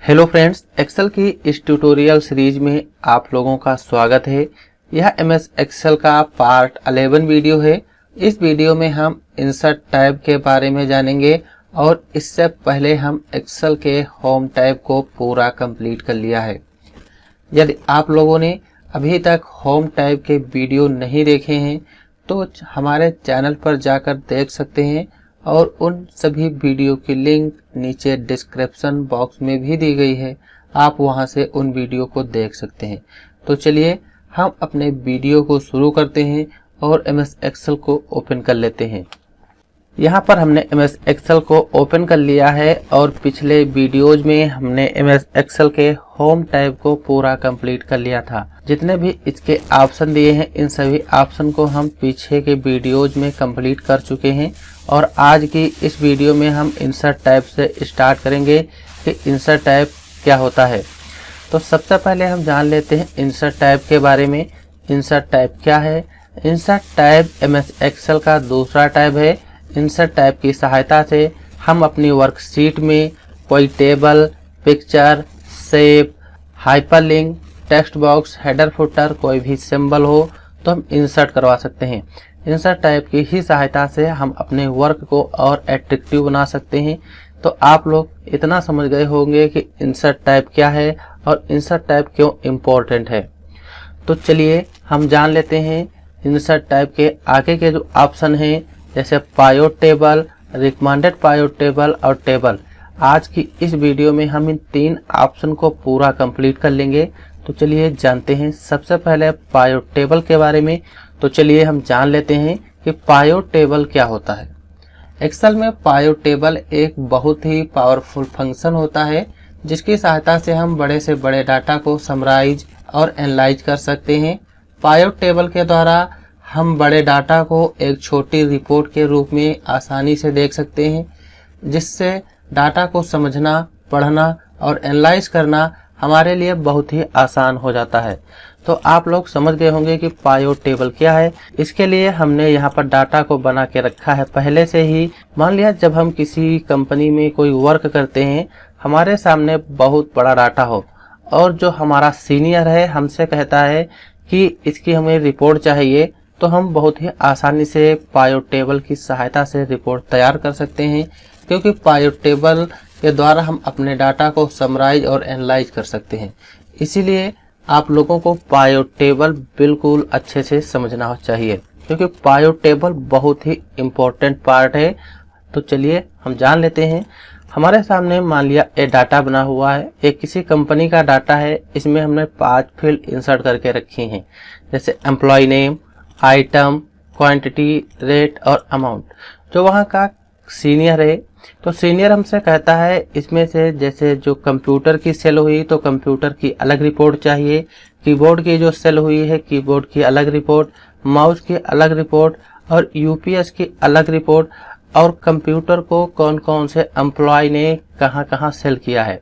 Hello friends, Excel की इस tutorial series में आप लोगों का स्वागत है। यह एमएस एक्सेल का पार्ट 11 वीडियो है। इस वीडियो में हम इंसर्ट टैब के बारे में जानेंगे और इससे पहले हम एक्सेल के होम टैब को पूरा कंप्लीट कर लिया है। यदि आप लोगों ने अभी तक होम टैब के वीडियो नहीं देखे हैं तो हमारे चैनल पर जाकर देख सकते हैं और उन सभी वीडियो की लिंक नीचे डिस्क्रिप्शन बॉक्स में भी दी गई है। आप वहां से उन वीडियो को देख सकते हैं। तो चलिए हम अपने वीडियो को शुरू करते हैं और एमएस एक्सेल को ओपन कर लेते हैं। यहाँ पर हमने एमएस एक्सेल को ओपन कर लिया है और पिछले वीडियोज में हमने एमएस एक्सेल के होम टैब को पूरा कंप्लीट कर लिया था। जितने भी इसके ऑप्शन दिए हैं इन सभी ऑप्शन को हम पीछे के वीडियोज में कंप्लीट कर चुके हैं और आज की इस वीडियो में हम इंसर्ट टैब से स्टार्ट करेंगे कि इंसर्ट टैब क्या होता है। तो सबसे पहले हम जान लेते हैं इंसर्ट टैब के बारे में। इंसर्ट टैब क्या है? इंसर्ट टैब एमएस एक्सेल का दूसरा टैब है। इंसर्ट टैब की सहायता से हम अपनी वर्कशीट में कोई table, picture, shape, hyperlink, text box, header, footer, कोई भी सिंबल हो तो हम इंसर्ट करवा सकते हैं। इंसर्ट टैब की ही सहायता से हम अपने वर्क को और एट्रैक्टिव बना सकते हैं। तो आप लोग इतना समझ गए होंगे कि इंसर्ट टैब क्या है और इंसर्ट टैब क्यों इम्पोर्टेंट है। तो चलिए हम जान लेते हैं इंसर्ट टैब के आगे के जो ऑप्शन हैं, जैसे पायोट टेबल, रिकमेंडेड पायोट टेबल और टेबल। आज की इस वीडियो में हम इन तीन ऑप्शन को पूरा कंप्लीट कर लेंगे। तो चलिए जानते हैं सबसे पहले पायोट टेबल के बारे में। तो चलिए हम जान लेते हैं कि पायोट टेबल क्या होता है। एक्सेल में पायोट टेबल एक बहुत ही पावरफुल फंक्शन होता है जिसकी सहायता से हम बड़े से बड़े डाटा को समराइज और एनालाइज कर सकते हैं। पायोट टेबल के द्वारा हम बड़े डाटा को एक छोटी रिपोर्ट के रूप में आसानी से देख सकते हैं, जिससे डाटा को समझना, पढ़ना और एनालाइज करना हमारे लिए बहुत ही आसान हो जाता है। तो आप लोग समझ गए होंगे कि पायोट टेबल क्या है। इसके लिए हमने यहाँ पर डाटा को बना के रखा है पहले से ही। मान लिया जब हम किसी कंपनी में कोई वर्क करते हैं, हमारे सामने बहुत बड़ा डाटा हो और जो हमारा सीनियर है हमसे कहता है कि इसकी हमें रिपोर्ट चाहिए, तो हम बहुत ही आसानी से पायोट टेबल की सहायता से रिपोर्ट तैयार कर सकते हैं, क्योंकि पायोट टेबल के द्वारा हम अपने डाटा को समराइज और एनालाइज कर सकते हैं। इसीलिए आप लोगों को पायोट टेबल बिल्कुल अच्छे से समझना चाहिए, क्योंकि पायोट टेबल बहुत ही इम्पोर्टेंट पार्ट है। तो चलिए हम जान लेते हैं। हमारे सामने मान लिया एक डाटा बना हुआ है, एक किसी कंपनी का डाटा है। इसमें हमने 5 फील्ड इंसर्ट करके रखी हैं, जैसे employee name, item, quantity, rate और अमाउंट। जो वहाँ का सीनियर है, तो सीनियर हमसे कहता है इसमें से जैसे जो कंप्यूटर की सेल हुई तो कंप्यूटर की अलग रिपोर्ट चाहिए, कीबोर्ड की जो सेल हुई है कीबोर्ड की अलग रिपोर्ट, माउस की अलग रिपोर्ट और यूपीएस की अलग रिपोर्ट, और कंप्यूटर को कौन कौन से एम्प्लॉय ने कहाँ कहाँ सेल किया है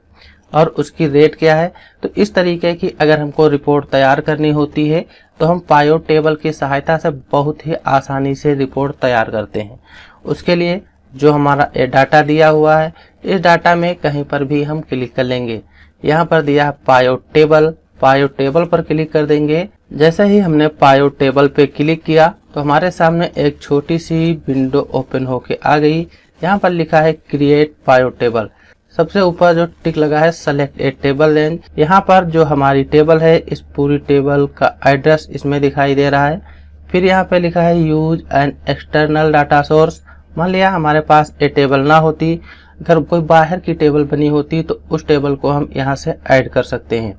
और उसकी रेट क्या है। तो इस तरीके की अगर हमको रिपोर्ट तैयार करनी होती है तो हम पायोट टेबल की सहायता से बहुत ही आसानी से रिपोर्ट तैयार करते हैं। उसके लिए जो हमारा ये डाटा दिया हुआ है, इस डाटा में कहीं पर भी हम क्लिक कर लेंगे। यहाँ पर दिया है पायोट टेबल, पायोट टेबल पर क्लिक कर देंगे। जैसे ही हमने पायोट टेबल पे क्लिक किया तो हमारे सामने एक छोटी सी विंडो ओपन होके आ गई। यहाँ पर लिखा है क्रिएट पायोट टेबल। सबसे ऊपर जो टिक लगा है सेलेक्ट ए टेबल रेंज, यहाँ पर जो हमारी टेबल है इस पूरी टेबल का एड्रेस इसमें दिखाई दे रहा है। फिर यहाँ पे लिखा है use an external data source. मान लिया हमारे पास ये टेबल ना होती, अगर कोई बाहर की टेबल बनी होती तो उस टेबल को हम यहाँ से ऐड कर सकते हैं।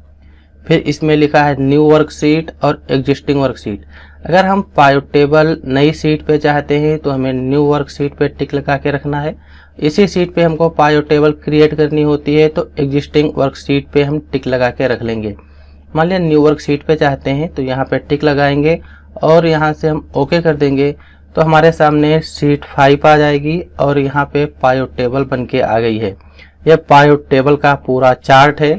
फिर इसमें लिखा है न्यू वर्कशीट और एग्जिस्टिंग वर्कशीट। अगर हम पायोट टेबल नई सीट पे चाहते हैं तो हमें न्यू वर्कशीट पे टिक लगा के रखना है। इसी सीट पे हमको पायोट टेबल क्रिएट करनी होती है तो एग्जिस्टिंग वर्कशीट पे हम टिक लगा के रख लेंगे। मान लिया न्यू वर्कशीट पे चाहते हैं तो यहाँ पे टिक लगाएंगे और यहाँ से हम ओके कर देंगे तो हमारे सामने शीट 5 आ जाएगी और यहाँ पे पायोट टेबल बन के आ गई है। यह पायोट टेबल का पूरा चार्ट है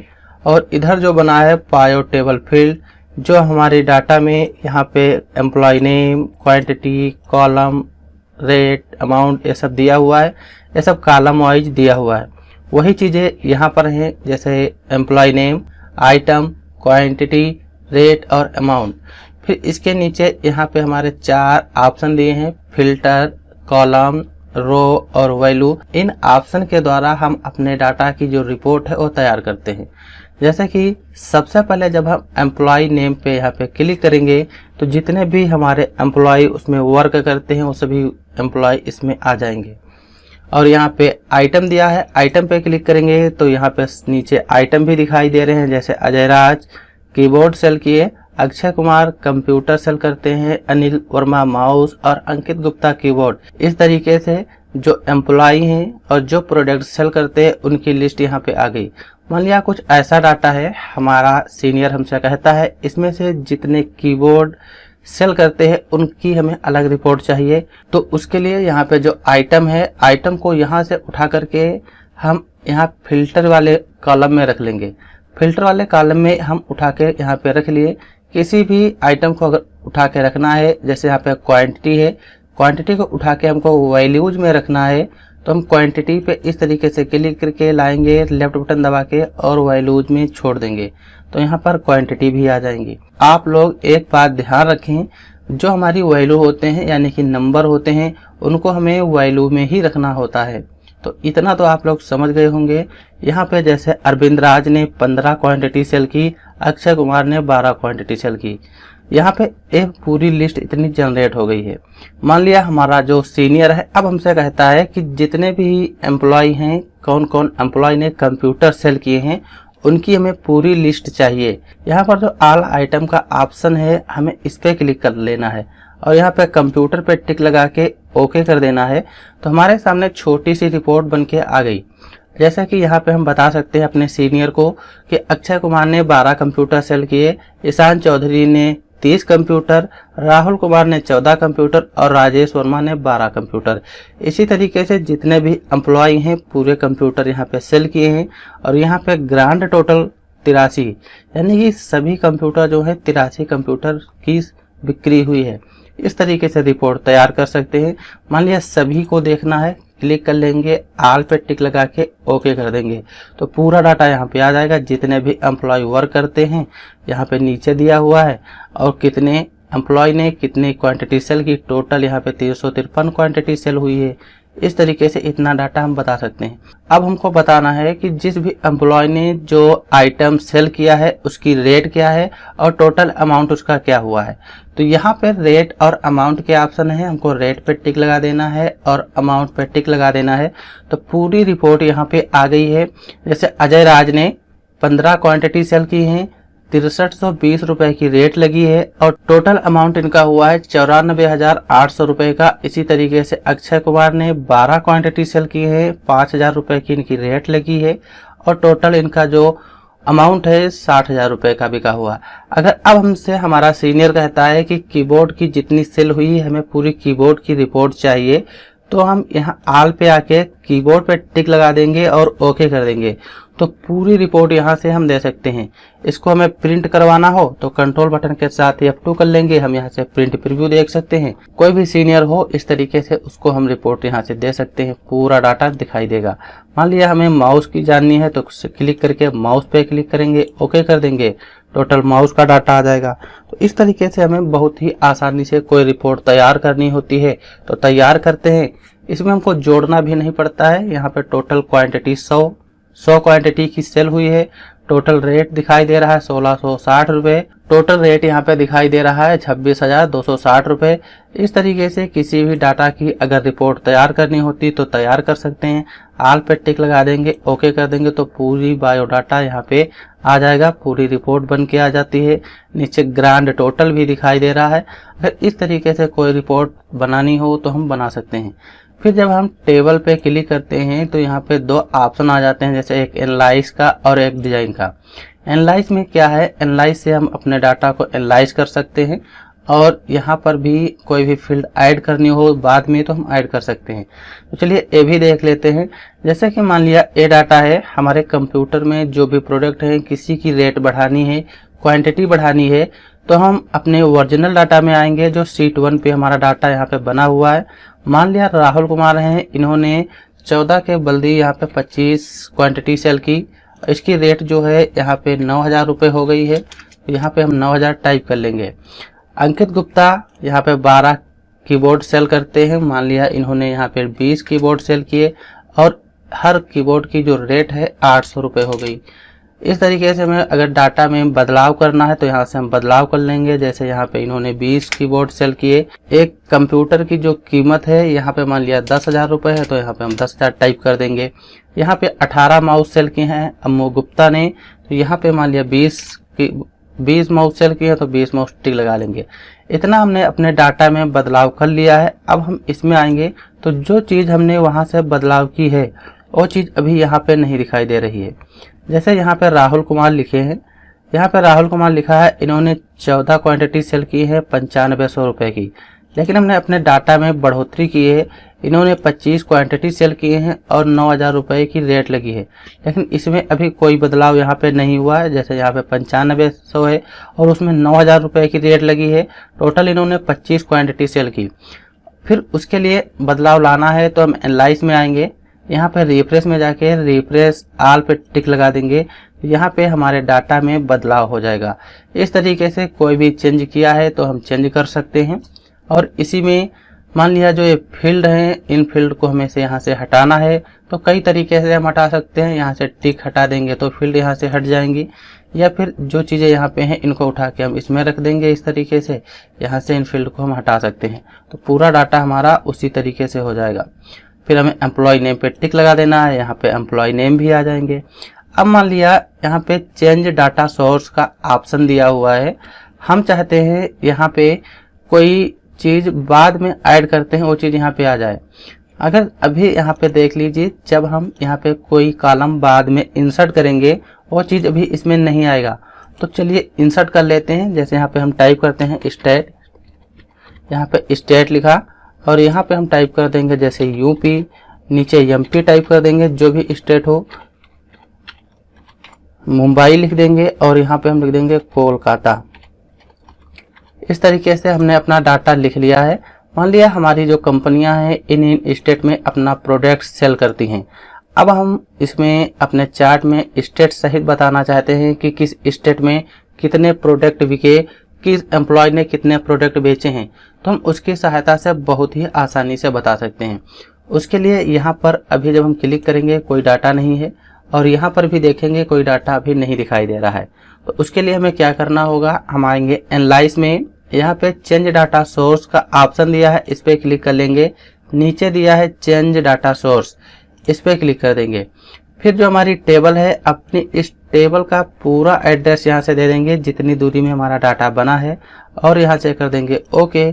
और इधर जो बना है पायोट टेबल फील्ड, जो हमारे डाटा में यहाँ पे employee name, quantity, column, rate, amount ये सब दिया हुआ है। ये सब कॉलम वाइज दिया हुआ है। वही चीज़ें यहाँ पर हैं, जैसे employee name, item, quantity, rate और अमाउंट। फिर इसके नीचे यहाँ पे हमारे 4 ऑप्शन दिए हैं, फिल्टर, कॉलम, रो और वैल्यू। इन ऑप्शन के द्वारा हम अपने डाटा की जो रिपोर्ट है वो तैयार करते हैं। जैसे कि सबसे पहले जब हम एम्प्लॉय नेम पे यहाँ पे क्लिक करेंगे तो जितने भी हमारे एम्प्लॉय उसमें वर्क करते हैं वो सभी एम्प्लॉय इसमें आ जाएंगे। और यहाँ पे आइटम दिया है, आइटम पे क्लिक करेंगे तो यहाँ पे नीचे आइटम भी दिखाई दे रहे हैं, जैसे अजय राज कीबोर्ड सेल किए, अक्षय कुमार कंप्यूटर सेल करते हैं, अनिल वर्मा माउस और अंकित गुप्ता कीबोर्ड। इस तरीके से जो एम्प्लॉय हैं और जो प्रोडक्ट सेल करते हैं उनकी लिस्ट यहाँ पे आ गई। मान लिया कुछ ऐसा डाटा है, हमारा सीनियर हमसे कहता है इसमें से जितने कीबोर्ड सेल करते हैं उनकी हमें अलग रिपोर्ट चाहिए, तो उसके लिए यहाँ पे जो आइटम है, आइटम को यहाँ से उठा करके हम यहाँ फिल्टर वाले कॉलम में रख लेंगे। फिल्टर वाले कॉलम में हम उठा के यहाँ पे रख लिए। किसी भी आइटम को अगर उठा के रखना है, जैसे यहाँ पे क्वांटिटी है, क्वांटिटी को उठा के हमको वैल्यूज में रखना है, तो हम क्वांटिटी पे इस तरीके से क्लिक करके लाएंगे, लेफ्ट बटन दबा के और वैल्यूज में छोड़ देंगे तो यहाँ पर क्वांटिटी भी आ जाएंगी। आप लोग एक बात ध्यान रखें, जो हमारी वैल्यू होते हैं यानी कि नंबर होते हैं उनको हमें वैल्यू में ही रखना होता है। तो इतना तो आप लोग समझ गए होंगे। यहाँ पे जैसे अरविंद राज ने 15 क्वांटिटी सेल की, अक्षय कुमार ने 12 क्वांटिटी सेल की। यहाँ पे एक पूरी लिस्ट इतनी जनरेट हो गई है। मान लिया हमारा जो सीनियर है अब हमसे कहता है कि जितने भी एम्प्लॉय हैं, कौन कौन एम्प्लॉय ने कंप्यूटर सेल किए हैं उनकी हमें पूरी लिस्ट चाहिए। यहाँ पर जो ऑल आइटम का ऑप्शन है हमें इस पे क्लिक कर लेना है और यहाँ पे कंप्यूटर पे टिक लगा के ओके कर देना है। तो हमारे सामने छोटी सी रिपोर्ट बन के आ गई। जैसा कि यहाँ पे हम बता सकते हैं अपने सीनियर को कि अक्षय कुमार ने 12 कंप्यूटर सेल किए, ईशान चौधरी ने 30 कंप्यूटर, राहुल कुमार ने 14 कंप्यूटर और राजेश वर्मा ने 12 कंप्यूटर। इसी तरीके से जितने भी एम्प्लॉय हैं पूरे कंप्यूटर यहाँ पे सेल किए हैं। और यहाँ पे ग्रांड टोटल 83 यानी कि सभी कंप्यूटर जो है 83 कंप्यूटर की बिक्री हुई है। इस तरीके से रिपोर्ट तैयार कर सकते हैं। मान लिया सभी को देखना है, क्लिक कर लेंगे, आल पे टिक लगा के ओके कर देंगे तो पूरा डाटा यहाँ पे आ जाएगा। जितने भी एम्प्लॉय वर्क करते हैं यहाँ पे नीचे दिया हुआ है और कितने एम्प्लॉय ने कितनी क्वांटिटी सेल की, टोटल यहाँ पे 353 क्वांटिटी सेल हुई है। इस तरीके से इतना डाटा हम बता सकते हैं। अब हमको बताना है कि जिस भी एम्प्लॉय ने जो आइटम सेल किया है उसकी रेट क्या है और टोटल अमाउंट उसका क्या हुआ है। तो यहाँ पे रेट और अमाउंट के ऑप्शन है, हमको रेट पे टिक लगा देना है और अमाउंट पे टिक लगा देना है तो पूरी रिपोर्ट यहाँ पे आ गई है। जैसे अजय राज ने 15 क्वांटिटी सेल की हैं, 6320 रुपए की रेट लगी है और टोटल अमाउंट इनका हुआ है 94,800 रुपए का। इसी तरीके से अक्षय कुमार ने 12 क्वांटिटी सेल की है, 5,000 रुपए की इनकी रेट लगी है और टोटल इनका जो अमाउंट है 60,000 रुपए का बिका हुआ। अगर अब हमसे हमारा सीनियर कहता है कि कीबोर्ड की जितनी सेल हुई है हमें पूरी कीबोर्ड की रिपोर्ट चाहिए, तो हम यहाँ आल पे आके कीबोर्ड पे टिक लगा देंगे और ओके कर देंगे तो पूरी रिपोर्ट यहाँ से हम दे सकते हैं। इसको हमें प्रिंट करवाना हो तो कंट्रोल बटन के साथ F2 कर लेंगे, हम यहाँ से प्रिंट प्रीव्यू देख सकते हैं। कोई भी सीनियर हो इस तरीके से उसको हम रिपोर्ट यहाँ से दे सकते हैं, पूरा डाटा दिखाई देगा। मान लिया हमें माउस की जाननी है तो क्लिक करके माउस पे क्लिक करेंगे, ओके कर देंगे, टोटल माउस का डाटा आ जाएगा। तो इस तरीके से हमें बहुत ही आसानी से कोई रिपोर्ट तैयार करनी होती है तो तैयार करते हैं। इसमें हमको जोड़ना भी नहीं पड़ता है। यहाँ पे टोटल क्वांटिटी 100 क्वांटिटी की सेल हुई है, टोटल रेट दिखाई दे रहा है 1660 रुपए, टोटल रेट यहाँ पे दिखाई दे रहा है 26,260 रुपए। इस तरीके से किसी भी डाटा की अगर रिपोर्ट तैयार करनी होती तो तैयार कर सकते हैं। आल पे टिक लगा देंगे, ओके कर देंगे तो पूरी बायोडाटा यहाँ पे आ जाएगा, पूरी रिपोर्ट बन के आ जाती है। नीचे ग्रांड टोटल भी दिखाई दे रहा है। अगर इस तरीके से कोई रिपोर्ट बनानी हो तो हम बना सकते हैं। फिर जब हम टेबल पे क्लिक करते हैं तो यहाँ पे 2 ऑप्शन आ जाते हैं, जैसे एक एनालाइज का और एक डिजाइन का। एनालाइज में क्या है, एनालाइज से हम अपने डाटा को एनालाइज कर सकते हैं और यहाँ पर भी कोई भी फील्ड ऐड करनी हो बाद में तो हम ऐड कर सकते हैं। तो चलिए ये भी देख लेते हैं। जैसे कि मान लिया ये डाटा है, हमारे कंप्यूटर में जो भी प्रोडक्ट है किसी की रेट बढ़ानी है, क्वांटिटी बढ़ानी है तो हम अपने ओरिजिनल डाटा में आएंगे जो शीट 1 पे हमारा डाटा यहाँ पे बना हुआ है। मान लिया राहुल कुमार हैं, इन्होंने 14 के बल्दी यहाँ पे 25 क्वांटिटी सेल की। इसकी रेट जो है यहाँ पे 9,000 रुपये हो गई है। यहाँ पे हम 9,000 टाइप कर लेंगे। अंकित गुप्ता यहाँ पे 12 कीबोर्ड सेल करते हैं। मान लिया इन्होंने यहाँ पे 20 कीबोर्ड सेल किए और हर कीबोर्ड की जो रेट है 800 रुपये हो गई। इस तरीके से हमें अगर डाटा में बदलाव करना है तो यहाँ से हम बदलाव कर लेंगे। जैसे यहाँ पे इन्होंने 20 कीबोर्ड सेल किए। एक कंप्यूटर की जो कीमत है यहाँ पे मान लिया 10,000 रुपये है, तो यहाँ पे हम 10,000 टाइप कर देंगे। यहाँ पे 18 माउस सेल किए हैं अम्मू गुप्ता ने, तो यहाँ पे मान लिया 20 माउस सेल किए हैं, तो 20 माउस टिक लगा लेंगे। इतना हमने अपने डाटा में बदलाव कर लिया है। अब हम इसमें आएंगे तो जो चीज़ हमने वहाँ से बदलाव की है वो चीज़ अभी यहाँ पे नहीं दिखाई दे रही है। जैसे यहाँ पे राहुल कुमार लिखे हैं, यहाँ पे राहुल कुमार लिखा है, इन्होंने 14 क्वांटिटी सेल की है 9500 रुपये की। लेकिन हमने अपने डाटा में बढ़ोतरी की है, इन्होंने 25 क्वांटिटी सेल किए हैं और 9,000 रुपये की रेट लगी है। लेकिन इसमें अभी कोई बदलाव यहाँ पे नहीं हुआ है। जैसे यहाँ पे 9500 है और उसमें 9,000 रुपये की रेट लगी है। टोटल इन्होंने 25 क्वांटिटी सेल की। फिर उसके लिए बदलाव लाना है तो हम एनालाइज में आएंगे। यहाँ पे रिफ्रेश में जाके रिफ्रेश आल पे टिक लगा देंगे। यहाँ पे हमारे डाटा में बदलाव हो जाएगा। इस तरीके से कोई भी चेंज किया है तो हम चेंज कर सकते हैं। और इसी में मान लिया जो ये फील्ड हैं, इन फील्ड को हमें से यहाँ से हटाना है तो कई तरीके से हम हटा सकते हैं। यहाँ से टिक हटा देंगे तो फील्ड यहाँ से हट जाएंगी, या फिर जो चीज़ें यहाँ पे हैं इनको उठा के हम इसमें रख देंगे। इस तरीके से यहाँ से इन फील्ड को हम हटा सकते हैं, तो पूरा डाटा हमारा उसी तरीके से हो जाएगा। फिर हमें एम्प्लॉय नेम पे टिक लगा देना है, यहाँ पे एम्प्लॉय नेम भी आ जाएंगे। अब मान लिया यहाँ पे चेंज डाटा सोर्स का ऑप्शन दिया हुआ है, हम चाहते हैं यहाँ पे कोई चीज़ बाद में ऐड करते हैं वो चीज़ यहाँ पे आ जाए। अगर अभी यहाँ पे देख लीजिए, जब हम यहाँ पे कोई कॉलम बाद में इंसर्ट करेंगे वो चीज़ अभी इसमें नहीं आएगा। तो चलिए इंसर्ट कर लेते हैं। जैसे यहाँ पे हम टाइप करते हैं स्टेट, यहाँ पे स्टेट लिखा और यहाँ पे हम टाइप कर देंगे जैसे यूपी, नीचे एमपी टाइप कर देंगे, जो भी स्टेट हो। मुंबई लिख देंगे और यहाँ पे हम लिख देंगे कोलकाता। इस तरीके से हमने अपना डाटा लिख लिया है। मान लिया हमारी जो कंपनियां हैं इन स्टेट में अपना प्रोडक्ट सेल करती हैं। अब हम इसमें अपने चार्ट में स्टेट सहित बताना चाहते हैं कि किस स्टेट में कितने प्रोडक्ट बिके, किस एम्प्लॉय ने कितने प्रोडक्ट बेचे हैं, तो हम उसकी सहायता से बहुत ही आसानी से बता सकते हैं। उसके लिए यहाँ पर अभी जब हम क्लिक करेंगे कोई डाटा नहीं है और यहाँ पर भी देखेंगे कोई डाटा अभी नहीं दिखाई दे रहा है। तो उसके लिए हमें क्या करना होगा, हम आएंगे एनालाइज में, यहाँ पे चेंज डाटा सोर्स का ऑप्शन दिया है, इस पे क्लिक कर लेंगे। नीचे दिया है चेंज डाटा सोर्स, इस पे क्लिक कर देंगे। फिर जो हमारी टेबल है, अपनी इस टेबल का पूरा एड्रेस यहाँ से दे देंगे जितनी दूरी में हमारा डाटा बना है और यहाँ से कर देंगे ओके,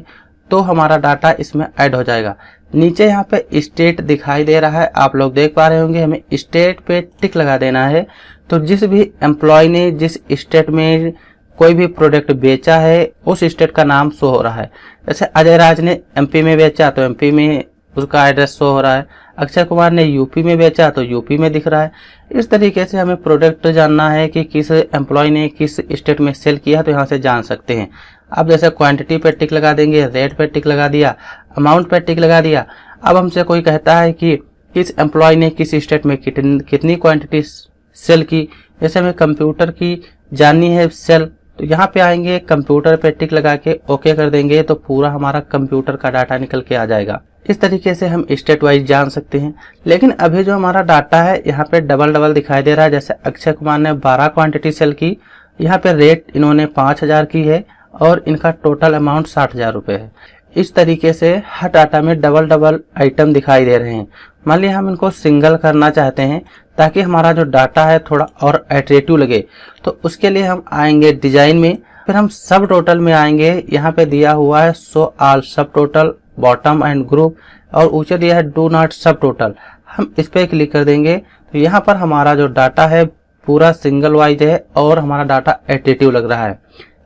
तो हमारा डाटा इसमें ऐड हो जाएगा। नीचे यहाँ पे स्टेट दिखाई दे रहा है, आप लोग देख पा रहे होंगे, हमें स्टेट पे टिक लगा देना है। तो जिस भी एम्प्लॉय ने जिस स्टेट में कोई भी प्रोडक्ट बेचा है उस स्टेट का नाम शो हो रहा है। जैसे अजय राज ने एमपी में बेचा तो एमपी में उसका एड्रेस शो हो रहा है, अक्षय कुमार ने यूपी में बेचा तो यूपी में दिख रहा है। इस तरीके से हमें प्रोडक्ट जानना है कि किस एम्प्लॉय ने किस स्टेट में सेल किया, तो यहाँ से जान सकते हैं। अब जैसे क्वांटिटी पे टिक लगा देंगे, रेट पे टिक लगा दिया, अमाउंट पे टिक लगा दिया। अब हमसे कोई कहता है कि किस एम्प्लॉय ने किस स्टेट में कितनी क्वांटिटी सेल की, जैसे हमें कंप्यूटर की जाननी है सेल, तो यहाँ पे आएंगे कंप्यूटर पे टिक लगा के ओके कर देंगे, तो पूरा हमारा कंप्यूटर का डाटा निकल के आ जाएगा। इस तरीके से हम स्टेट वाइज जान सकते हैं। लेकिन अभी जो हमारा डाटा है यहाँ पे डबल दिखाई दे रहा है। जैसे अक्षय कुमार ने 12 क्वांटिटी सेल की, यहाँ पे रेट इन्होंने 5,000 की है और इनका टोटल अमाउंट 60,000 रुपये है। इस तरीके से हर डाटा में डबल आइटम दिखाई दे रहे हैं। मान लिया हम इनको सिंगल करना चाहते हैं ताकि हमारा जो डाटा है थोड़ा और अट्रैक्टिव लगे, तो उसके लिए हम आएंगे डिजाइन में, फिर हम सब टोटल में आएंगे। यहाँ पे दिया हुआ है शो ऑल सब टोटल, बॉटम एंड ग्रुप, और ऊंचे दिया है डू नॉट सब टोटल। हम इस पे क्लिक कर देंगे तो यहाँ पर हमारा जो डाटा है पूरा सिंगल वाइज है और हमारा डाटा अट्रैक्टिव लग रहा है।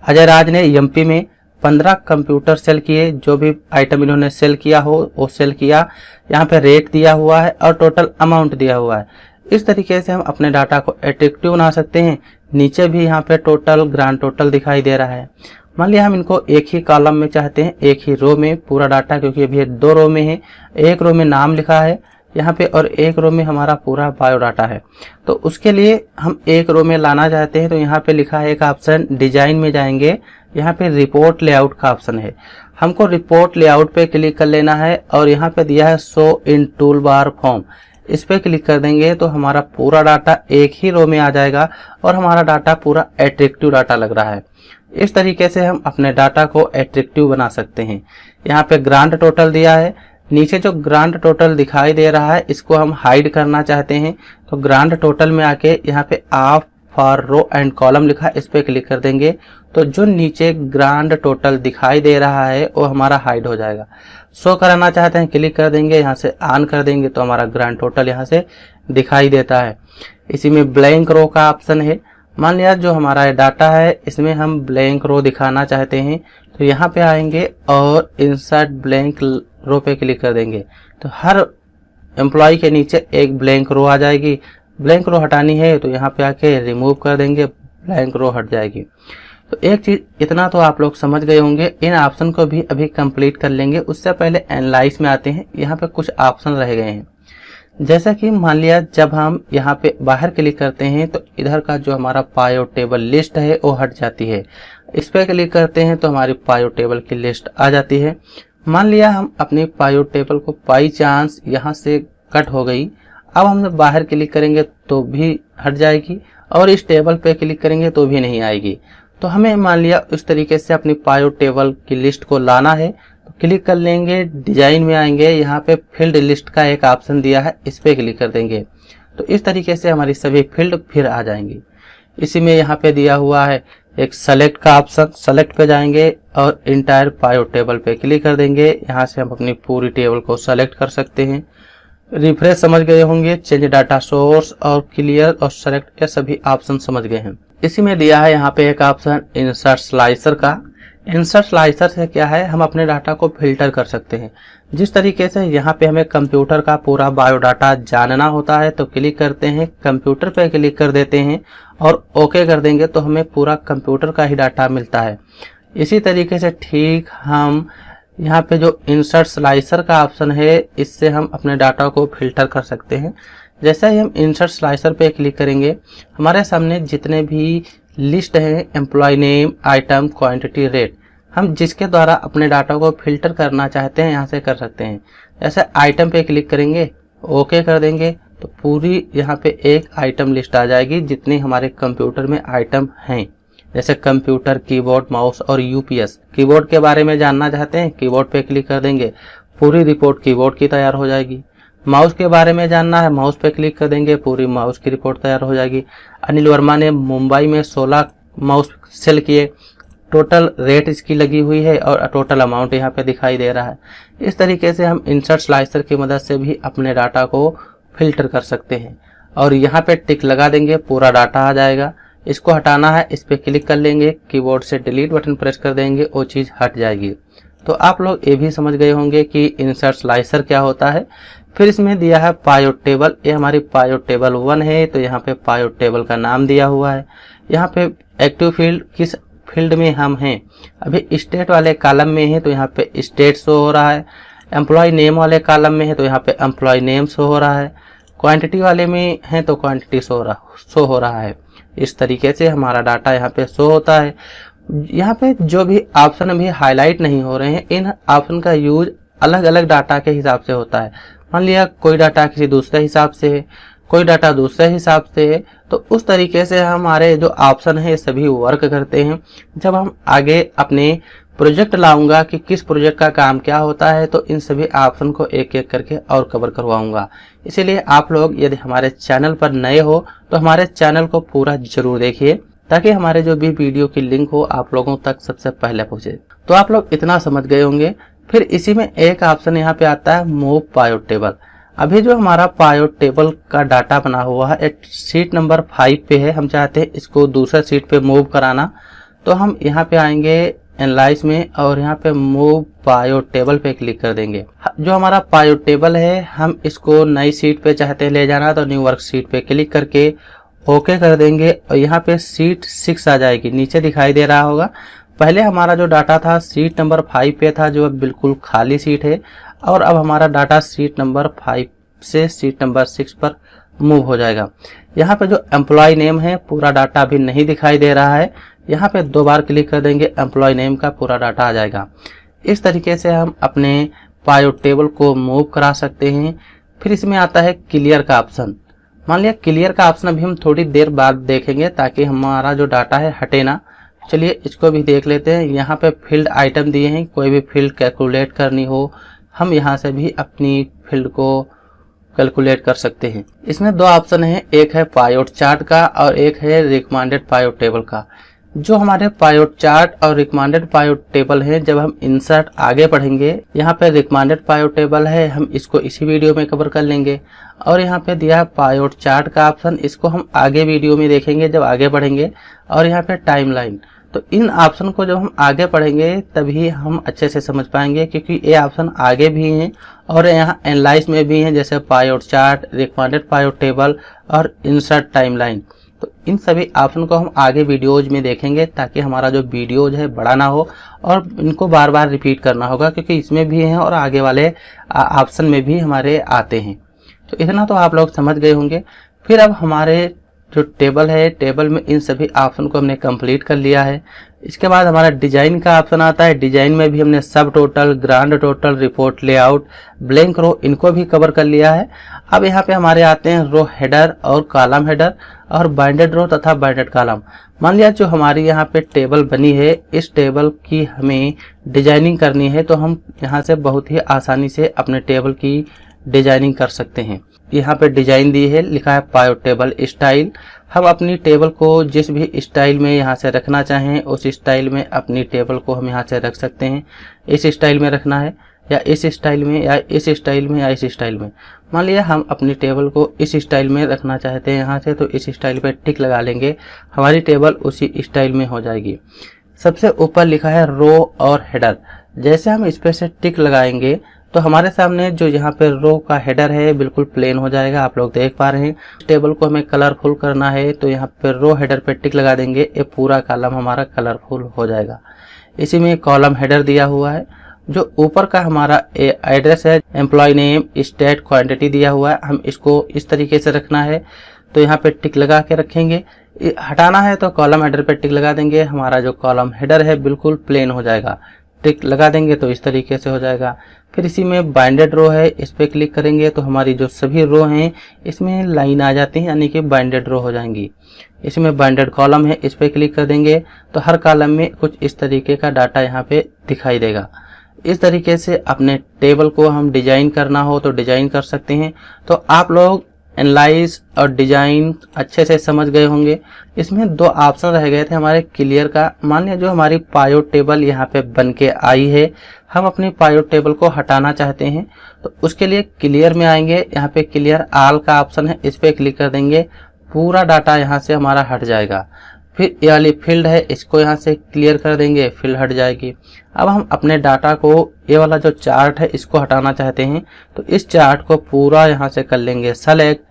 अजय राज ने एमपी में 15 कंप्यूटर सेल किए, जो भी आइटम इन्होंने सेल किया हो वो सेल किया। यहाँ पे रेट दिया हुआ है और टोटल अमाउंट दिया हुआ है। इस तरीके से हम अपने डाटा को अट्रैक्टिव बना सकते हैं। नीचे भी यहाँ पे टोटल ग्रांड टोटल दिखाई दे रहा है। मान लिया हम इनको एक ही कॉलम में चाहते हैं, एक ही रो में पूरा डाटा, क्योंकि अभी 2 रो में है। एक रो में नाम लिखा है, यहाँ पे और एक रो में हमारा पूरा बायोडाटा है। तो उसके लिए हम एक रो में लाना चाहते हैं, तो यहाँ पे लिखा है एक ऑप्शन, डिजाइन में जाएंगे, यहाँ पे रिपोर्ट लेआउट का ऑप्शन है, हमको रिपोर्ट लेआउट पे क्लिक कर लेना है और यहाँ पे दिया है show in tool bar form, इस पे क्लिक कर देंगे तो हमारा पूरा डाटा एक ही रो में आ जाएगा और हमारा डाटा पूरा एट्रैक्टिव डाटा लग रहा है। इस तरीके से हम अपने डाटा को एट्रैक्टिव बना सकते हैं। यहाँ पे ग्रांड टोटल दिया है, नीचे जो ग्रांड टोटल दिखाई दे रहा है इसको हम हाइड करना चाहते हैं, तो ग्रांड टोटल में आके यहाँ पे of for row and column लिखा है, इस पे क्लिक कर देंगे तो जो नीचे ग्रांड टोटल दिखाई दे रहा है वो हमारा हाइड हो जाएगा। शो कराना चाहते हैं, क्लिक कर देंगे, यहाँ से ऑन कर देंगे तो हमारा ग्रांड टोटल यहाँ से दिखाई देता है। इसी में ब्लैंक रो का ऑप्शन है, मान लिया जो हमारा डाटा है इसमें हम ब्लैंक रो दिखाना चाहते हैं, तो यहाँ पे आएंगे और इंसर्ट ब्लैंक रो पे क्लिक कर देंगे तो हर एम्प्लॉय के नीचे एक ब्लैंक रो आ जाएगी। ब्लैंक रो हटानी है तो यहाँ पे आके रिमूव कर देंगे, ब्लैंक रो हट जाएगी। तो एक चीज इतना तो आप लोग समझ गए होंगे, इन ऑप्शन को भी अभी कंप्लीट कर लेंगे। उससे पहले एनालाइज में आते हैं, यहाँ पे कुछ ऑप्शन रह गए हैं। जैसा कि मान लिया जब हम यहाँ पे बाहर क्लिक करते हैं तो इधर का जो हमारा पायो टेबल लिस्ट है वो हट जाती है, इस पे क्लिक करते हैं तो हमारी पायो टेबल की लिस्ट आ जाती है। मान लिया हम अपनी पायो टेबल को बाई चांस यहाँ से कट हो गई, अब हम बाहर क्लिक करेंगे तो भी हट जाएगी और इस टेबल पे क्लिक करेंगे तो भी नहीं आएगी। तो हमें मान लिया इस तरीके से अपनी पायो टेबल की लिस्ट को लाना है, तो क्लिक कर लेंगे, डिजाइन में आएंगे, यहाँ पे फील्ड लिस्ट का एक ऑप्शन दिया है, इस पे क्लिक कर देंगे तो इस तरीके से हमारी सभी फील्ड फिर आ जाएंगी। इसी में यहाँ पे दिया हुआ है एक सेलेक्ट का ऑप्शन, सेलेक्ट पे जाएंगे और इंटायर पायो टेबल पे क्लिक कर देंगे, यहाँ से हम अपनी पूरी टेबल को सेलेक्ट कर सकते हैं। रिफ्रेश समझ गए होंगे, चेंज डाटा सोर्स और क्लियर और सेलेक्ट के सभी ऑप्शन समझ गए हैं। इसी में दिया है यहाँ पे एक ऑप्शन इंसर्ट स्लाइसर का। इंसर्ट स्लाइसर से क्या है, हम अपने डाटा को फिल्टर कर सकते हैं। जिस तरीके से यहाँ पे हमें कंप्यूटर का पूरा बायोडाटा जानना होता है तो क्लिक करते हैं, कंप्यूटर पे क्लिक कर देते हैं और ओके कर देंगे तो हमें पूरा कंप्यूटर का ही डाटा मिलता है। इसी तरीके से ठीक हम यहाँ पे जो इंसर्ट स्लाइसर का ऑप्शन है इससे हम अपने डाटा को फिल्टर कर सकते हैं। जैसे ही हम इंसर्ट स्लाइसर पे क्लिक करेंगे हमारे सामने जितने भी लिस्ट है, employee name, item, quantity, rate, हम जिसके द्वारा अपने डाटा को फिल्टर करना चाहते हैं यहाँ से कर सकते हैं। जैसे आइटम पे क्लिक करेंगे, ओके कर देंगे तो पूरी यहाँ पे एक आइटम लिस्ट आ जाएगी जितने हमारे कंप्यूटर में आइटम हैं। जैसे कंप्यूटर, कीबोर्ड, माउस और यूपीएस। कीबोर्ड के बारे में जानना चाहते हैं, कीबोर्ड पे क्लिक कर देंगे, पूरी रिपोर्ट कीबोर्ड की तैयार हो जाएगी। माउस के बारे में जानना है, माउस पे क्लिक कर देंगे, पूरी माउस की रिपोर्ट तैयार हो जाएगी। अनिल वर्मा ने मुंबई में 16 माउस सेल किए, टोटल रेट इसकी लगी हुई है और टोटल अमाउंट यहाँ पे दिखाई दे रहा है। इस तरीके से हम इंसर्ट स्लाइसर की मदद से भी अपने डाटा को फिल्टर कर सकते हैं और यहाँ पे टिक लगा देंगे, पूरा डाटा आ जाएगा। इसको हटाना है, इस पे क्लिक कर लेंगे, कीबोर्ड से डिलीट बटन प्रेस कर देंगे, वो चीज़ हट जाएगी। तो आप लोग ये भी समझ गए होंगे कि इंसर्ट स्लाइसर क्या होता है। फिर इसमें दिया है पायो टेबल, ये हमारी पायो टेबल 1 है तो यहाँ पे पायो टेबल का नाम दिया हुआ है। यहाँ पे एक्टिव फील्ड किस फील्ड में हम हैं, अभी स्टेट वाले कॉलम में है तो यहाँ पे स्टेट शो हो रहा है। एम्प्लॉय नेम वाले कॉलम में है तो यहाँ पे एम्प्लॉय नेम शो हो रहा है। क्वांटिटी वाले में है तो क्वांटिटी शो हो रहा है। इस तरीके से हमारा डाटा यहाँ पे शो होता है। यहाँ पे जो भी ऑप्शन अभी हाईलाइट नहीं हो रहे हैं, इन ऑप्शन का यूज अलग अलग डाटा के हिसाब से होता है। मान लिया कोई डाटा किसी दूसरे हिसाब से है, कोई डाटा दूसरे हिसाब से है, तो उस तरीके से हमारे जो ऑप्शन है सभी वर्क करते हैं। जब हम आगे अपने प्रोजेक्ट लाऊंगा कि किस प्रोजेक्ट का काम क्या होता है तो इन सभी ऑप्शन को एक एक करके और कवर करवाऊंगा। इसीलिए आप लोग यदि हमारे चैनल पर नए हो तो हमारे चैनल को पूरा जरूर देखिए ताकि हमारे जो भी वीडियो की लिंक हो आप लोगों तक सबसे पहले पहुंचे। तो आप लोग इतना समझ गए होंगे। फिर इसी में एक ऑप्शन यहाँ पे आता है मूव पायो टेबल। अभी जो हमारा पायो टेबल का डाटा बना हुआ है एक सीट नंबर 5 पे है, हम चाहते हैं इसको दूसरे सीट पे मूव कराना, तो हम यहाँ पे आएंगे एनालाइज में और यहाँ पे मूव पायो टेबल पे क्लिक कर देंगे। जो हमारा पायो टेबल है हम इसको नई सीट पे चाहते हैं ले जाना तो न्यू वर्क सीट पे क्लिक करके ओके कर देंगे और यहाँ पे सीट 6 आ जाएगी, नीचे दिखाई दे रहा होगा। पहले हमारा जो डाटा था सीट नंबर 5 पे था जो अब बिल्कुल खाली सीट है और अब हमारा डाटा सीट नंबर 5 से शीट नंबर 6 पर मूव हो जाएगा। यहाँ पे जो एम्प्लॉय नेम है पूरा डाटा अभी नहीं दिखाई दे रहा है, यहाँ पे 2 बार क्लिक कर देंगे एम्प्लॉय नेम का पूरा डाटा आ जाएगा। इस तरीके से हम अपने पायोट टेबल को मूव करा सकते हैं। फिर इसमें आता है क्लियर का ऑप्शन। मान लिया क्लियर का ऑप्शन अभी हम थोड़ी देर बाद देखेंगे ताकि हमारा जो डाटा है हटे ना। चलिए इसको भी देख लेते हैं। यहाँ पे फील्ड आइटम दिए हैं, कोई भी फील्ड कैलकुलेट करनी हो हम यहाँ से भी अपनी फील्ड को कैलकुलेट कर सकते हैं। इसमें 2 ऑप्शन है, एक है पायोट चार्ट का और एक है रिकमेंडेड पायोट टेबल का। जो हमारे पायोट चार्ट और रिकमेंडेड पायोट टेबल है, जब हम इंसर्ट आगे बढ़ेंगे यहाँ पे रिकमेंडेड पायोट टेबल है, हम इसको इसी वीडियो में कवर कर लेंगे। और यहाँ पे दिया है पायोट चार्ट का ऑप्शन, इसको हम आगे वीडियो में देखेंगे जब आगे बढ़ेंगे। और यहाँ पे टाइमलाइन, तो इन ऑप्शन को जब हम आगे पढ़ेंगे तभी हम अच्छे से समझ पाएंगे, क्योंकि ये ऑप्शन आगे भी हैं और यहाँ एनालाइज में भी हैं, जैसे पायोट चार्ट, रिकमेंडेड पायोट टेबल और इंसर्ट टाइमलाइन। तो इन सभी ऑप्शन को हम आगे वीडियोज में देखेंगे ताकि हमारा जो वीडियोज है बड़ा ना हो और इनको बार बार रिपीट करना होगा, क्योंकि इसमें भी हैं और आगे वाले ऑप्शन में भी हमारे आते हैं। तो इतना तो आप लोग समझ गए होंगे। फिर अब हमारे जो टेबल है, टेबल में इन सभी ऑप्शन को हमने कंप्लीट कर लिया है। इसके बाद हमारा डिजाइन का ऑप्शन आता है। डिजाइन में भी हमने सब total, grand total, report layout, blank row, इनको भी कवर कर लिया है। अब यहाँ पे हमारे आते हैं रो हेडर और कॉलम हेडर और बाइंडेड रो तथा बाइंडेड कॉलम। मान लिया जो हमारी यहाँ पे टेबल बनी है, इस टेबल की हमें डिजाइनिंग करनी है, तो हम यहाँ से बहुत ही आसानी से अपने टेबल की डिजाइनिंग कर सकते हैं। यहाँ पे डिजाइन दी है, लिखा है पायोट टेबल स्टाइल। हम अपनी टेबल को जिस भी स्टाइल में यहाँ से रखना चाहें उस स्टाइल में अपनी टेबल को हम यहाँ से रख सकते हैं। इस स्टाइल में रखना है या इस स्टाइल में या इस स्टाइल में या इस स्टाइल में। मान लिया हम अपनी टेबल को इस स्टाइल में रखना चाहते हैं यहाँ से, तो इस स्टाइल पे टिक लगा लेंगे, हमारी टेबल उसी स्टाइल में हो जाएगी। सबसे ऊपर लिखा है रो और हेडर। जैसे हम इस पे से टिक लगाएंगे तो हमारे सामने जो यहाँ पे रो का हेडर है बिल्कुल प्लेन हो जाएगा, आप लोग देख पा रहे हैं। टेबल को हमें कलरफुल करना है तो यहाँ पे रो हेडर पे टिक लगा देंगे, ये पूरा कॉलम हमारा कलरफुल हो जाएगा। इसी में कॉलम हेडर दिया हुआ है। जो ऊपर का हमारा एड्रेस है, एम्प्लॉय नेम, स्टेट, क्वांटिटी दिया हुआ है, हम इसको इस तरीके से रखना है तो यहाँ पे टिक लगा के रखेंगे। हटाना है तो कॉलम हेडर पे टिक लगा देंगे, हमारा जो कॉलम हेडर है बिल्कुल प्लेन हो जाएगा। टिक लगा देंगे तो इस तरीके से हो जाएगा। फिर इसी में बाइंडेड रो है, इस पे क्लिक करेंगे तो हमारी जो सभी रो हैं इसमें लाइन आ जाती है, यानी कि बाइंडेड रो हो जाएंगी। इसमें बाइंडेड कॉलम है, इस पे क्लिक कर देंगे तो हर कॉलम में कुछ इस तरीके का डाटा यहाँ पे दिखाई देगा। इस तरीके से अपने टेबल को हम डिजाइन करना हो तो डिजाइन कर सकते हैं। तो आप लोग एनालाइज और डिजाइन अच्छे से समझ गए होंगे। इसमें 2 ऑप्शन रह गए थे हमारे क्लियर का। मान लिया जो हमारी पायोट टेबल यहाँ पे बन के आई है, हम अपनी पायोट टेबल को हटाना चाहते हैं तो उसके लिए क्लियर में आएंगे, यहाँ पे क्लियर ऑल का ऑप्शन है, इस पे क्लिक कर देंगे, पूरा डाटा यहाँ से हमारा हट जाएगा। फिर ये वाली फील्ड है, इसको यहाँ से क्लियर कर देंगे, फील्ड हट जाएगी। अब हम अपने डाटा को, ये वाला जो चार्ट है इसको हटाना चाहते हैं तो इस चार्ट को पूरा यहाँ से कर लेंगे सेलेक्ट।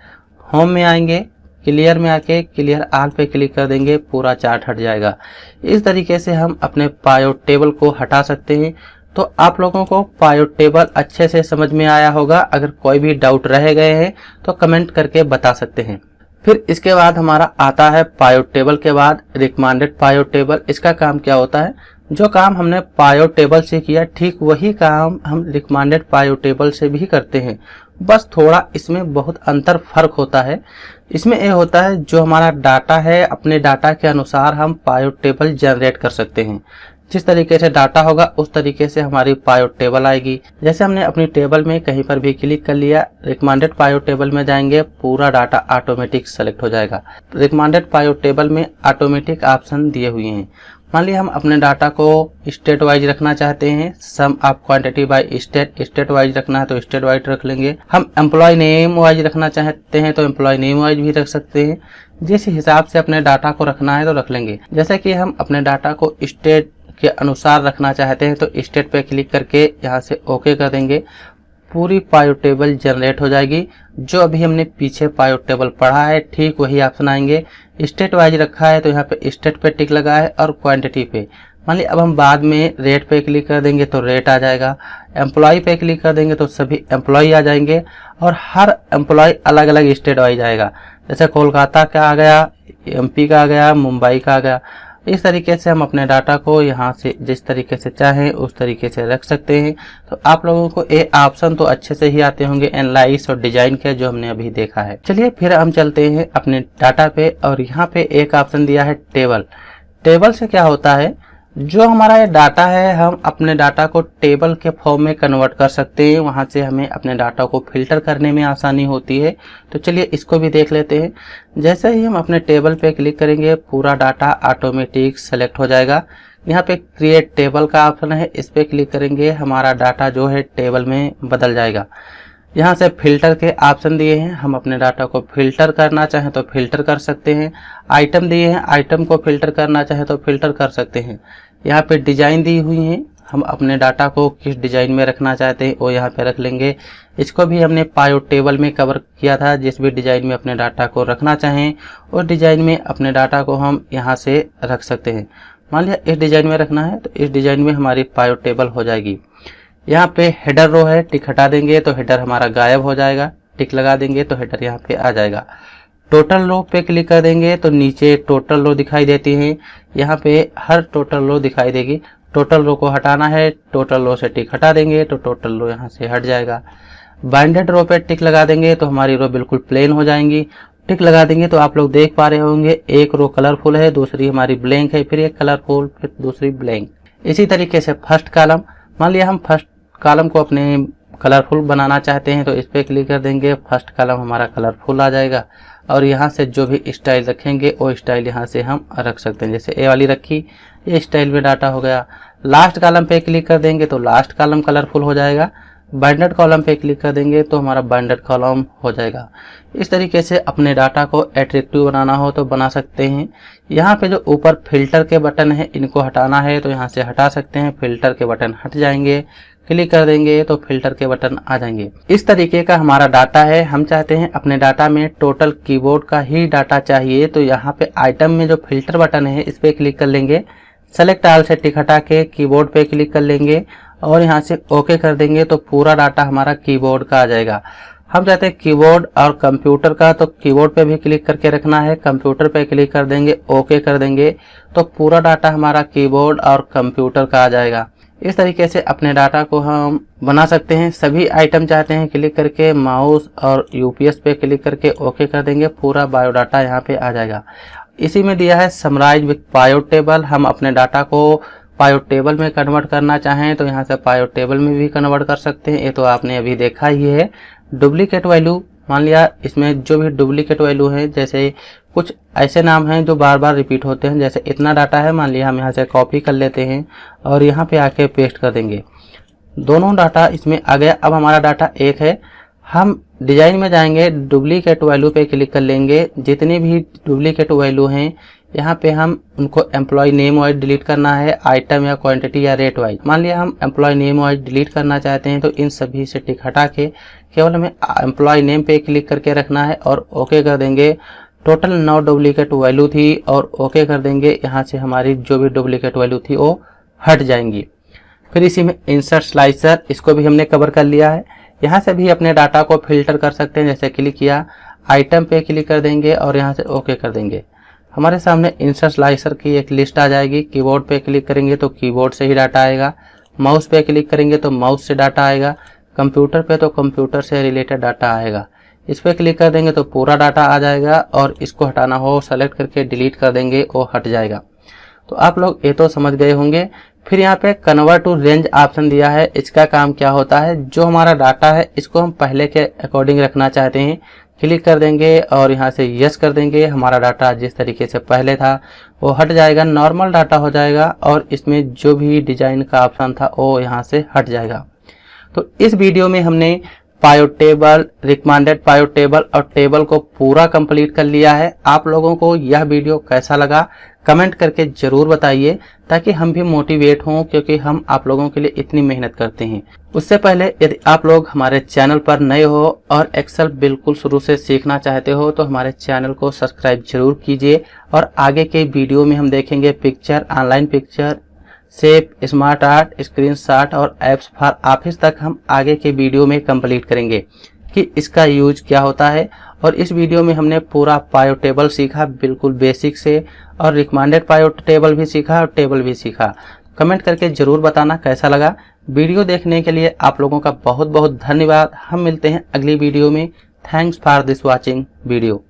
होम में आएंगे, क्लियर में आके क्लियर ऑल पे क्लिक कर देंगे, पूरा चार्ट हट जाएगा। इस तरीके से हम अपने पायोट टेबल को हटा सकते हैं। तो आप लोगों को पायोट टेबल अच्छे से समझ में आया होगा। अगर कोई भी डाउट रह गए हैं तो कमेंट करके बता सकते हैं। फिर इसके बाद हमारा आता है पायोट टेबल के बाद रिकमेंडेड पायोट टेबल। इसका काम क्या होता है, जो काम हमने पायोट टेबल से किया ठीक वही काम हम रिकमेंडेड पायोट टेबल से भी करते हैं, बस थोड़ा इसमें बहुत अंतर फर्क होता है। इसमें यह होता है जो हमारा डाटा है, अपने डाटा के अनुसार हम पायोट टेबल जनरेट कर सकते हैं। जिस तरीके से डाटा होगा उस तरीके से हमारी पायोट टेबल आएगी। जैसे हमने अपनी टेबल में कहीं पर भी क्लिक कर लिया, रिकमेंडेड पायोट टेबल में जाएंगे, पूरा डाटा ऑटोमेटिक सेलेक्ट हो जाएगा। रिकमेंडेड पायोट टेबल में ऑटोमेटिक ऑप्शन दिए हुए हैं। मान लीजिए हम अपने डाटा को स्टेट वाइज रखना चाहते हैं, sum of quantity by state wise रखना है तो स्टेट वाइज रख लेंगे। हम एम्प्लॉय नेम वाइज रखना चाहते हैं तो एम्प्लॉय नेम वाइज भी रख सकते हैं। जिस हिसाब से अपने डाटा को रखना है तो रख लेंगे। जैसे कि हम अपने डाटा को स्टेट के अनुसार रखना चाहते हैं तो स्टेट पे क्लिक करके यहाँ से ओके कर देंगे, पूरी पायोट टेबल जनरेट हो जाएगी। जो अभी हमने पीछे पायोट टेबल पढ़ा है ठीक वही ऑप्शन आएंगे। स्टेट वाइज रखा है तो यहाँ पे स्टेट पे टिक लगा है और क्वांटिटी पे, मान लीजिए अब हम बाद में रेट पे क्लिक कर देंगे तो रेट आ जाएगा, एम्प्लॉय पे क्लिक कर देंगे तो सभी एम्प्लॉय आ जाएंगे और हर एम्प्लॉय अलग अलग स्टेट वाइज आएगा। जैसे कोलकाता का आ गया, एमपी का आ गया, मुंबई का आ गया। इस तरीके से हम अपने डाटा को यहाँ से जिस तरीके से चाहें उस तरीके से रख सकते हैं। तो आप लोगों को ये ऑप्शन तो अच्छे से ही आते होंगे एनालाइज और डिजाइन के, जो हमने अभी देखा है। चलिए फिर हम चलते हैं अपने डाटा पे और यहाँ पे एक ऑप्शन दिया है टेबल। टेबल से क्या होता है, जो हमारा ये डाटा है हम अपने डाटा को टेबल के फॉर्म में कन्वर्ट कर सकते हैं। वहां से हमें अपने डाटा को फिल्टर करने में आसानी होती है। तो चलिए इसको भी देख लेते हैं। जैसे ही हम अपने टेबल पे क्लिक करेंगे पूरा डाटा ऑटोमेटिक सेलेक्ट हो जाएगा। यहाँ पे क्रिएट टेबल का ऑप्शन है, इस पे क्लिक करेंगे हमारा डाटा जो है टेबल में बदल जाएगा। यहाँ से फिल्टर के ऑप्शन दिए हैं, हम अपने डाटा को फिल्टर करना चाहें तो फिल्टर कर सकते हैं। आइटम दिए हैं, आइटम को फिल्टर करना चाहें तो फिल्टर कर सकते हैं। यहाँ पे डिजाइन दी हुई है, हम अपने डाटा को किस डिजाइन में रखना चाहते हैं वो यहाँ पे रख लेंगे। इसको भी हमने पायोट टेबल में कवर किया था। जिस भी डिजाइन में अपने डाटा को रखना चाहें उस डिजाइन में अपने डाटा को हम यहाँ से रख सकते हैं। मान लिया इस डिजाइन में रखना है तो इस डिजाइन में हमारी पायोट टेबल हो जाएगी। यहाँ पे हेडर रो है, टिक हटा देंगे तो हेडर हमारा गायब हो जाएगा, टिक लगा देंगे तो हेडर यहाँ पे आ जाएगा। टोटल रो पे क्लिक कर देंगे तो नीचे टोटल रो दिखाई देती है, यहाँ पे हर टोटल रो दिखाई देगी। टोटल रो को हटाना है, टोटल रो से टिक हटा देंगे तो टोटल रो यहाँ से हट जाएगा। बाइंडेड रो पे टिक लगा देंगे तो हमारी रो बिल्कुल प्लेन हो जाएंगी। टिक लगा देंगे तो आप लोग देख पा रहे होंगे एक रो कलरफुल है, दूसरी हमारी ब्लैंक है, फिर एक कलरफुल, फिर दूसरी ब्लैंक। इसी तरीके से फर्स्ट कॉलम, मान लिया हम फर्स्ट कॉलम को अपने कलरफुल बनाना चाहते हैं तो इस पे क्लिक कर देंगे, फर्स्ट कॉलम हमारा कलरफुल आ जाएगा। और यहाँ से जो भी स्टाइल रखेंगे वो स्टाइल यहाँ से हम रख सकते हैं। जैसे ए वाली रखी, ये स्टाइल में डाटा हो गया। लास्ट कॉलम पे क्लिक कर देंगे तो लास्ट कॉलम कलरफुल हो जाएगा। बाइंडेड कॉलम पे क्लिक कर देंगे तो हमारा बाइंडेड कॉलम हो जाएगा। इस तरीके से अपने डाटा को अट्रैक्टिव बनाना हो तो बना सकते हैं। यहाँ पे जो ऊपर फिल्टर के बटन है इनको हटाना है तो यहाँ से हटा सकते हैं, फिल्टर के बटन हट जाएंगे। क्लिक कर देंगे तो फिल्टर के बटन आ जाएंगे। इस तरीके का हमारा डाटा है। हम चाहते हैं अपने डाटा में टोटल कीबोर्ड का ही डाटा चाहिए तो यहाँ पे आइटम में जो फिल्टर बटन है इस पे क्लिक कर लेंगे। सेलेक्ट ऑल से टिक हटा के कीबोर्ड पे क्लिक कर लेंगे और यहाँ से ओके कर देंगे तो पूरा डाटा हमारा कीबोर्ड का आ जाएगा। हम चाहते हैं कीबोर्ड और कंप्यूटर का, तो कीबोर्ड पे भी क्लिक करके रखना है, कंप्यूटर पे क्लिक कर देंगे, ओके कर देंगे तो पूरा डाटा हमारा कीबोर्ड और कंप्यूटर का आ जाएगा। इस तरीके से अपने डाटा को हम बना सकते हैं। सभी आइटम चाहते हैं क्लिक करके माउस और यूपीएस पे क्लिक करके ओके कर देंगे, पूरा बायोडाटा यहाँ पे आ जाएगा। इसी में दिया है समराइज विद पायोट टेबल। हम अपने डाटा को पायोट टेबल में कन्वर्ट करना चाहें तो यहाँ से पायोट टेबल में भी कन्वर्ट कर सकते हैं। ये तो आपने अभी देखा ही है। डुप्लीकेट वैल्यू, मान लिया इसमें जो भी डुप्लीकेट वैल्यू है, जैसे कुछ ऐसे नाम हैं जो बार बार रिपीट होते हैं, जैसे इतना डाटा है, मान लिया हम यहाँ से कॉपी कर लेते हैं और यहाँ पे आके पेस्ट कर देंगे। दोनों डाटा इसमें आ गया। अब हमारा डाटा एक है। हम डिजाइन में जाएंगे, डुप्लीकेट वैल्यू पे क्लिक कर लेंगे। जितनी भी डुप्लीकेट वैल्यू हैं यहाँ पे हम उनको एम्प्लॉय नेम वाइज डिलीट करना है, आइटम या क्वांटिटी या रेट वाइज। मान लिया हम एम्प्लॉय नेम वाइज डिलीट करना चाहते हैं तो इन सभी से टिक हटा के केवल हमें एम्प्लॉय नेम पे क्लिक करके रखना है और ओके कर देंगे। टोटल 9 डुप्लीकेट वैल्यू थी और ओके कर देंगे। यहाँ से हमारी जो भी डुप्लीकेट वैल्यू थी वो हट जाएंगी। फिर इसी में इंसर्ट स्लाइसर, इसको भी हमने कवर कर लिया है। यहाँ से भी अपने डाटा को फिल्टर कर सकते हैं। जैसे क्लिक किया, आइटम पे क्लिक कर देंगे और यहाँ से ओके कर देंगे। हमारे सामने इंसर्ट स्लाइसर की एक लिस्ट आ जाएगी। कीबोर्ड पे क्लिक करेंगे तो कीबोर्ड से ही डाटा आएगा, माउस पे क्लिक करेंगे तो माउस से डाटा आएगा, कंप्यूटर पे तो कंप्यूटर से रिलेटेड डाटा आएगा। इस पे क्लिक कर देंगे तो पूरा डाटा आ जाएगा और इसको हटाना हो सेलेक्ट करके डिलीट कर देंगे, वो हट जाएगा। तो आप लोग ये तो समझ गए होंगे। फिर यहाँ पे कन्वर्ट टू रेंज ऑप्शन दिया है। इसका काम क्या होता है, जो हमारा डाटा है इसको हम पहले के अकॉर्डिंग रखना चाहते हैं, क्लिक कर देंगे और यहाँ से यस कर देंगे। हमारा डाटा जिस तरीके से पहले था वो हट जाएगा, नॉर्मल डाटा हो जाएगा और इसमें जो भी डिजाइन का ऑप्शन था वो यहाँ से हट जाएगा। तो इस वीडियो में हमने पायोट टेबल, रिकमेंडेड पायोट टेबल और टेबल को पूरा कंप्लीट कर लिया है। आप लोगों को यह वीडियो कैसा लगा कमेंट करके जरूर बताइए, ताकि हम भी मोटिवेट हों, क्योंकि हम आप लोगों के लिए इतनी मेहनत करते हैं। उससे पहले यदि आप लोग हमारे चैनल पर नए हो और एक्सेल बिल्कुल शुरू से सीखना चाहते हो तो हमारे चैनल को सब्सक्राइब जरूर कीजिए। और आगे के वीडियो में हम देखेंगे picture, online picture, shape, smart art, screenshot और एप्स फॉर ऑफिस तक हम आगे के वीडियो में कंप्लीट करेंगे कि इसका यूज क्या होता है। और इस वीडियो में हमने पूरा पायो टेबल सीखा बिल्कुल बेसिक से, और रिकमेंडेड पायो टेबल भी सीखा और टेबल भी सीखा। कमेंट करके जरूर बताना कैसा लगा। वीडियो देखने के लिए आप लोगों का बहुत बहुत धन्यवाद। हम मिलते हैं अगली वीडियो में। Thanks for this watching video.